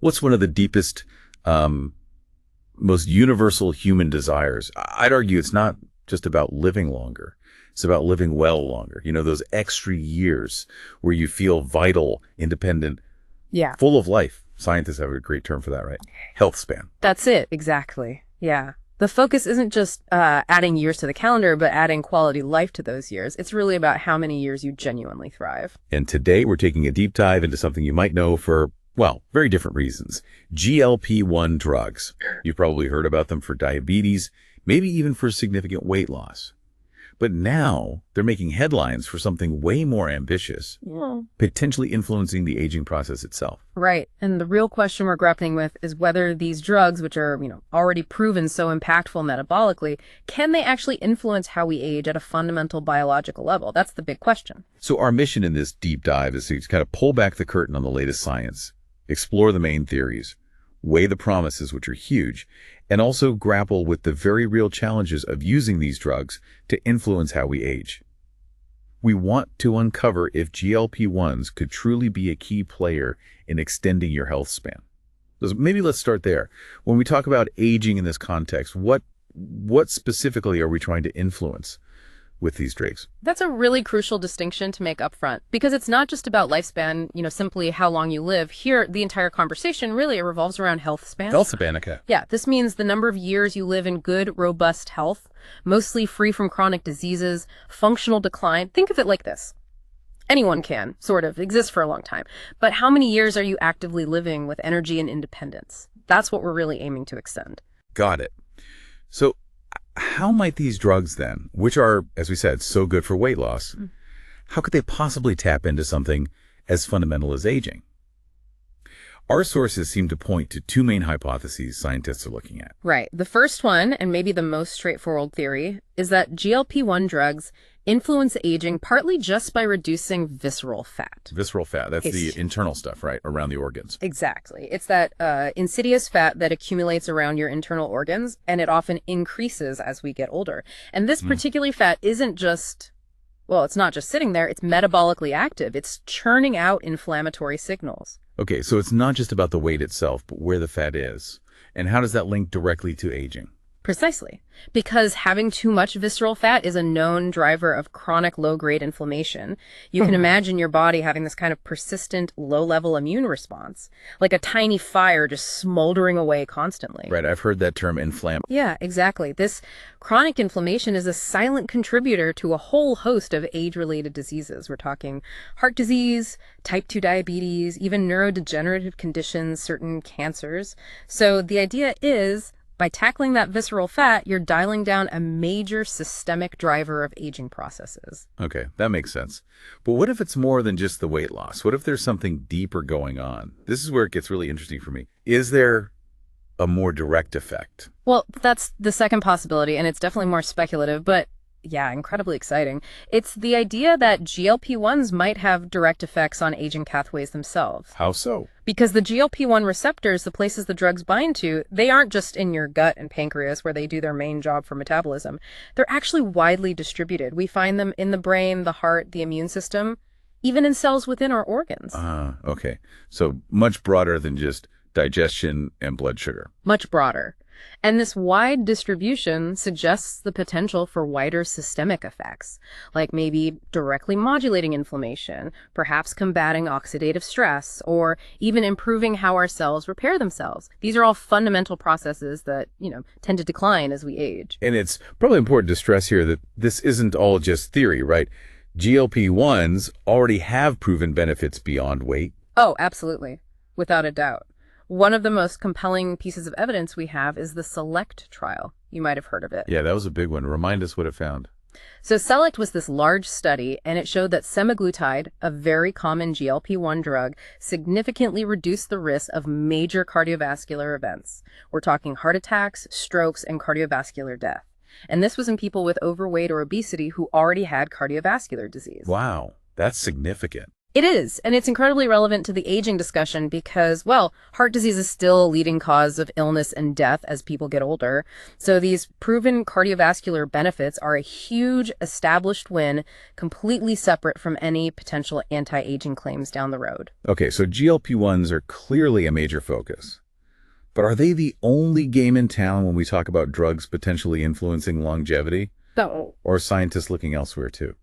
What's one of the deepest, most universal human desires? I'd argue it's not just about living longer. It's about living well longer. You know, those extra years where you feel vital, independent, Yeah, full of life. Scientists have a great term for that, right? Health span. that's it. Exactly. Yeah. The focus isn't just adding years to the calendar, but adding quality life to those years. It's really about how many years you genuinely thrive. And today we're taking a deep dive into something you might know for, well, very different reasons. GLP-1 drugs. You've probably heard about them for diabetes, maybe even for significant weight loss. But now they're making headlines for something way more ambitious, Yeah. potentially influencing the aging process itself. Right. And the real question we're grappling with is whether these drugs, which are, already proven so impactful metabolically, can they actually influence how we age at a fundamental biological level? That's the big question. So our mission in this deep dive is to kind of pull back the curtain on the latest science, explore the main theories, weigh the promises, which are huge, and also grapple with the very real challenges of using these drugs to influence how we age. We want to uncover if GLP-1s could truly be a key player in extending your health span. So maybe let's start there. When we talk about aging in this context, what specifically are we trying to influence with these drugs? That's a really crucial distinction to make up front, because it's not just about lifespan, simply how long you live. Here, the entire conversation really revolves around health span. Health span, okay. Yeah, this means the number of years you live in good, robust health, mostly free from chronic diseases, functional decline. Think of it like this. Anyone can, sort of, exist for a long time. But how many years are you actively living with energy and independence? That's what we're really aiming to extend. Got it. So how might these drugs then, which are, as we said, so good for weight loss, how could they possibly tap into something as fundamental as aging? Our sources seem to point to two main hypotheses scientists are looking at. Right. The first one, and maybe the most straightforward theory, is that GLP-1 drugs influence aging partly just by reducing visceral fat. Visceral fat, that's the internal stuff, right, around the organs. Exactly. It's that insidious fat that accumulates around your internal organs, and it often increases as we get older. And this particular fat isn't just, well, it's not just sitting there, it's metabolically active. It's churning out inflammatory signals. Okay, so it's not just about the weight itself, but where the fat is. And how does that link directly to aging? Precisely. Because having too much visceral fat is a known driver of chronic low-grade inflammation. You can imagine your body having this kind of persistent low-level immune response, like a tiny fire just smoldering away constantly. Right, I've heard that term inflam. Yeah, exactly. This chronic inflammation is a silent contributor to a whole host of age-related diseases. We're talking heart disease, type 2 diabetes, even neurodegenerative conditions, certain cancers. So the idea is, by tackling that visceral fat, you're dialing down a major systemic driver of aging processes. Okay, that makes sense. But what if it's more than just the weight loss? What if there's something deeper going on? This is where it gets really interesting for me. Is there a more direct effect? Well, that's the second possibility, and it's definitely more speculative, but yeah, incredibly exciting. It's the idea that GLP-1s might have direct effects on aging pathways themselves. How so? Because the GLP-1 receptors, the places the drugs bind to, they aren't just in your gut and pancreas where they do their main job for metabolism. They're actually widely distributed. We find them in the brain, the heart, the immune system, even in cells within our organs. Okay. So much broader than just digestion and blood sugar. Much broader. And this wide distribution suggests the potential for wider systemic effects, like maybe directly modulating inflammation, perhaps combating oxidative stress, or even improving how our cells repair themselves. These are all fundamental processes that, tend to decline as we age. And it's probably important to stress here that this isn't all just theory, right? GLP-1s already have proven benefits beyond weight. Oh, absolutely. Without a doubt. One of the most compelling pieces of evidence we have is the SELECT trial. You might have heard of it. Yeah, that was a big one. Remind us what it found. So SELECT was this large study, and it showed that semaglutide, a very common GLP-1 drug, significantly reduced the risk of major cardiovascular events. We're talking heart attacks, strokes, and cardiovascular death. And this was in people with overweight or obesity who already had cardiovascular disease. Wow, that's significant. It is, and it's incredibly relevant to the aging discussion because, well, heart disease is still a leading cause of illness and death as people get older. So these proven cardiovascular benefits are a huge established win, completely separate from any potential anti-aging claims down the road. Okay, so GLP-1s are clearly a major focus. But are they the only game in town when we talk about drugs potentially influencing longevity? No. Or are scientists looking elsewhere too?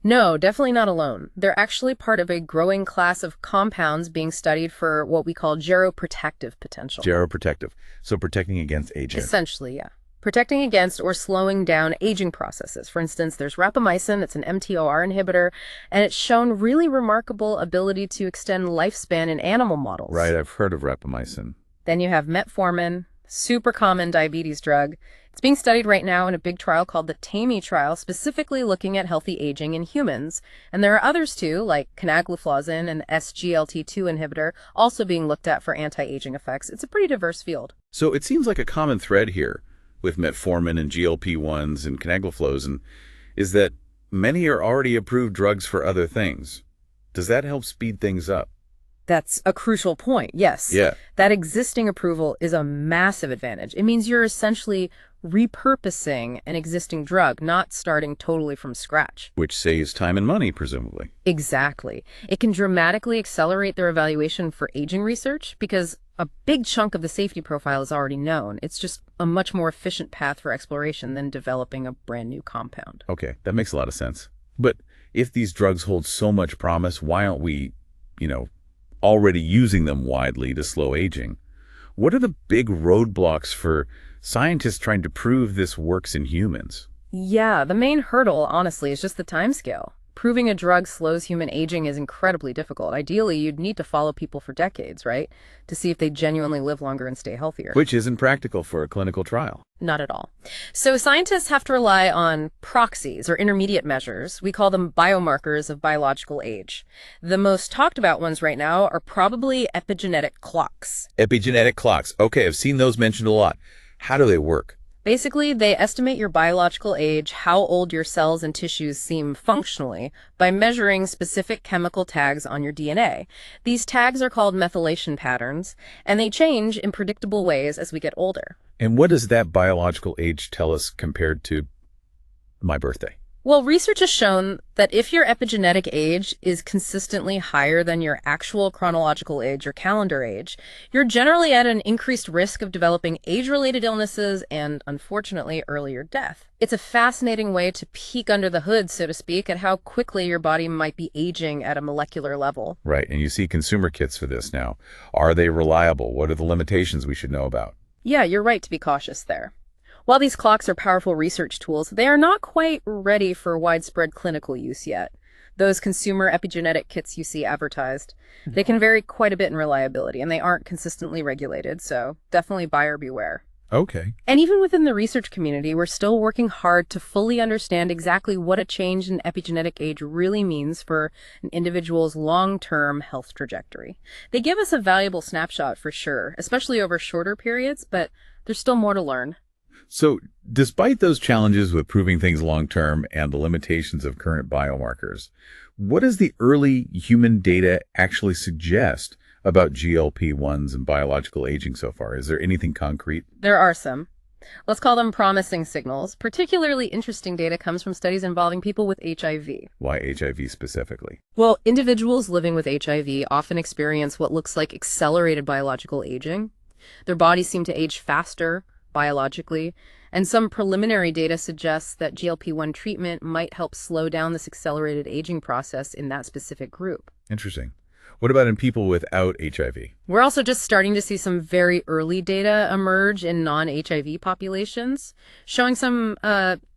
No, definitely not alone. They're actually part of a growing class of compounds being studied for what we call geroprotective potential. Geroprotective, so protecting against aging. Essentially, yeah. Protecting against or slowing down aging processes. For instance, there's rapamycin, it's an MTOR inhibitor, and it's shown really remarkable ability to extend lifespan in animal models. Right, I've heard of rapamycin. Then you have metformin, super common diabetes drug. It's being studied right now in a big trial called the TAMI trial, specifically looking at healthy aging in humans. And there are others too, like canagliflozin, an SGLT2 inhibitor, also being looked at for anti-aging effects. It's a pretty diverse field. So it seems like a common thread here with metformin and GLP-1s and canagliflozin is that many are already approved drugs for other things. Does that help speed things up? That's a crucial point, yes. Yeah. That existing approval is a massive advantage. It means you're essentially repurposing an existing drug, not starting totally from scratch. Which saves time and money, presumably. Exactly. It can dramatically accelerate their evaluation for aging research because a big chunk of the safety profile is already known. It's just a much more efficient path for exploration than developing a brand new compound. Okay, that makes a lot of sense. But if these drugs hold so much promise, why aren't we, already using them widely to slow aging? What are the big roadblocks for scientists trying to prove this works in humans? Yeah, the main hurdle, honestly, is just the timescale. Proving a drug slows human aging is incredibly difficult. Ideally, you'd need to follow people for decades, right? To see if they genuinely live longer and stay healthier. Which isn't practical for a clinical trial. Not at all. So scientists have to rely on proxies or intermediate measures. We call them biomarkers of biological age. The most talked about ones right now are probably epigenetic clocks. Epigenetic clocks. Okay, I've seen those mentioned a lot. How do they work? Basically, they estimate your biological age, how old your cells and tissues seem functionally, by measuring specific chemical tags on your DNA. These tags are called methylation patterns, and they change in predictable ways as we get older. And what does that biological age tell us compared to my birthday? Well, research has shown that if your epigenetic age is consistently higher than your actual chronological age or calendar age, you're generally at an increased risk of developing age-related illnesses and, unfortunately, earlier death. It's a fascinating way to peek under the hood, so to speak, at how quickly your body might be aging at a molecular level. Right, and you see consumer kits for this now. Are they reliable? What are the limitations we should know about? Yeah, you're right to be cautious there. While these clocks are powerful research tools, they are not quite ready for widespread clinical use yet. Those consumer epigenetic kits you see advertised, they can vary quite a bit in reliability, and they aren't consistently regulated, so definitely buyer beware. Okay. And even within the research community, we're still working hard to fully understand exactly what a change in epigenetic age really means for an individual's long-term health trajectory. They give us a valuable snapshot for sure, especially over shorter periods, but there's still more to learn. So, despite those challenges with proving things long-term and the limitations of current biomarkers, what does the early human data actually suggest about GLP-1s and biological aging so far? Is there anything concrete? There are some. Let's call them promising signals. Particularly interesting data comes from studies involving people with HIV. Why HIV specifically? Well, individuals living with HIV often experience what looks like accelerated biological aging. Their bodies seem to age faster biologically, and some preliminary data suggests that GLP-1 treatment might help slow down this accelerated aging process in that specific group. Interesting. What about in people without HIV? We're also just starting to see some very early data emerge in non-HIV populations, showing some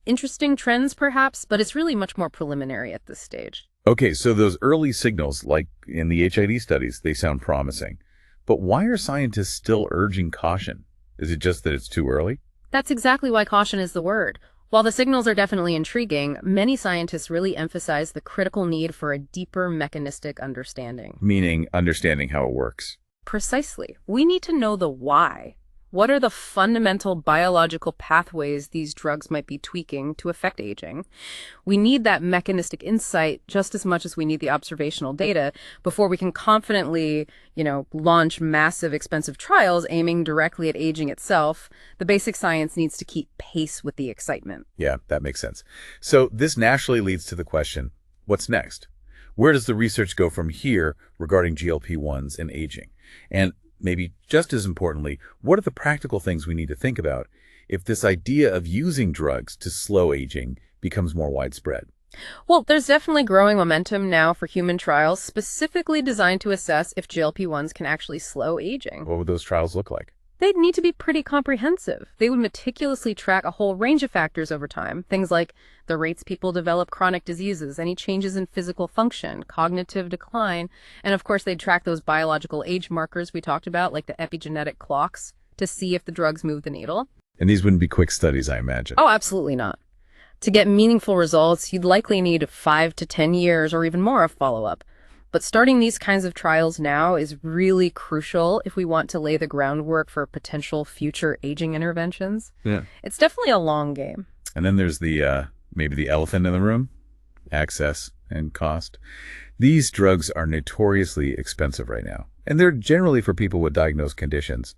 interesting trends perhaps, but it's really much more preliminary at this stage. Okay, so those early signals, like in the HIV studies, they sound promising. But why are scientists still urging caution? Is it just that it's too early? That's exactly why caution is the word. While the signals are definitely intriguing, many scientists really emphasize the critical need for a deeper mechanistic understanding. Meaning understanding how it works. Precisely. We need to know the why. What are the fundamental biological pathways these drugs might be tweaking to affect aging? We need that mechanistic insight just as much as we need the observational data before we can confidently, launch massive, expensive trials aiming directly at aging itself. The basic science needs to keep pace with the excitement. Yeah, that makes sense. So this naturally leads to the question, what's next? Where does the research go from here regarding GLP-1s and aging? And maybe just as importantly, what are the practical things we need to think about if this idea of using drugs to slow aging becomes more widespread? Well, there's definitely growing momentum now for human trials specifically designed to assess if GLP-1s can actually slow aging. What would those trials look like? They'd need to be pretty comprehensive. They would meticulously track a whole range of factors over time, things like the rates people develop chronic diseases, any changes in physical function, cognitive decline, and of course they'd track those biological age markers we talked about, like the epigenetic clocks, to see if the drugs move the needle. And these wouldn't be quick studies, I imagine. Oh, absolutely not. To get meaningful results, you'd likely need 5 to 10 years or even more of follow-up. But starting these kinds of trials now is really crucial if we want to lay the groundwork for potential future aging interventions. Yeah. It's definitely a long game. And then there's the maybe the elephant in the room, access and cost. These drugs are notoriously expensive right now, and they're generally for people with diagnosed conditions.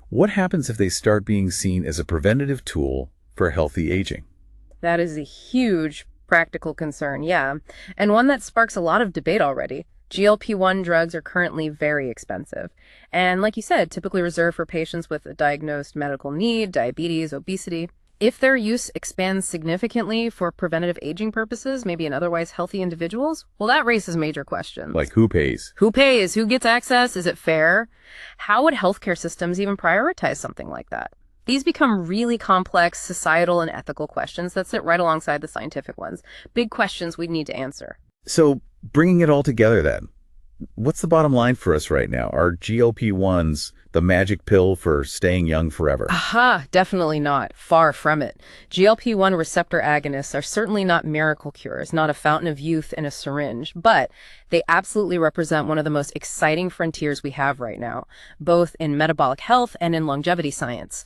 What happens if they start being seen as a preventative tool for healthy aging? That is a huge practical concern, yeah, and one that sparks a lot of debate already. GLP-1 drugs are currently very expensive, and like you said, typically reserved for patients with a diagnosed medical need, diabetes, obesity. If their use expands significantly for preventative aging purposes, maybe in otherwise healthy individuals, well, that raises major questions. Like who pays? Who pays? Who gets access? Is it fair? How would healthcare systems even prioritize something like that? These become really complex societal and ethical questions that sit right alongside the scientific ones. Big questions we need to answer. So bringing it all together then, what's the bottom line for us right now? Are GLP-1s the magic pill for staying young forever? Aha, definitely not. Far from it. GLP-1 receptor agonists are certainly not miracle cures, not a fountain of youth in a syringe, but they absolutely represent one of the most exciting frontiers we have right now, both in metabolic health and in longevity science.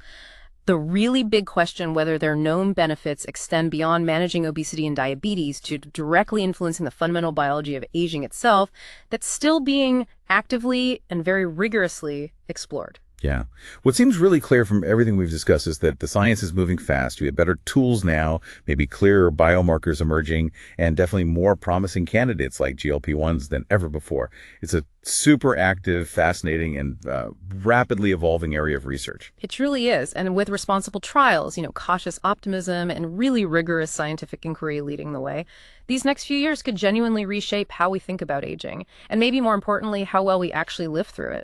The really big question whether their known benefits extend beyond managing obesity and diabetes to directly influencing the fundamental biology of aging itself, that's still being actively and very rigorously explored. Yeah. What seems really clear from everything we've discussed is that the science is moving fast. We have better tools now, maybe clearer biomarkers emerging, and definitely more promising candidates like GLP-1s than ever before. It's a super active, fascinating, and rapidly evolving area of research. It truly is. And with responsible trials, cautious optimism and really rigorous scientific inquiry leading the way, these next few years could genuinely reshape how we think about aging, and maybe more importantly, how well we actually live through it.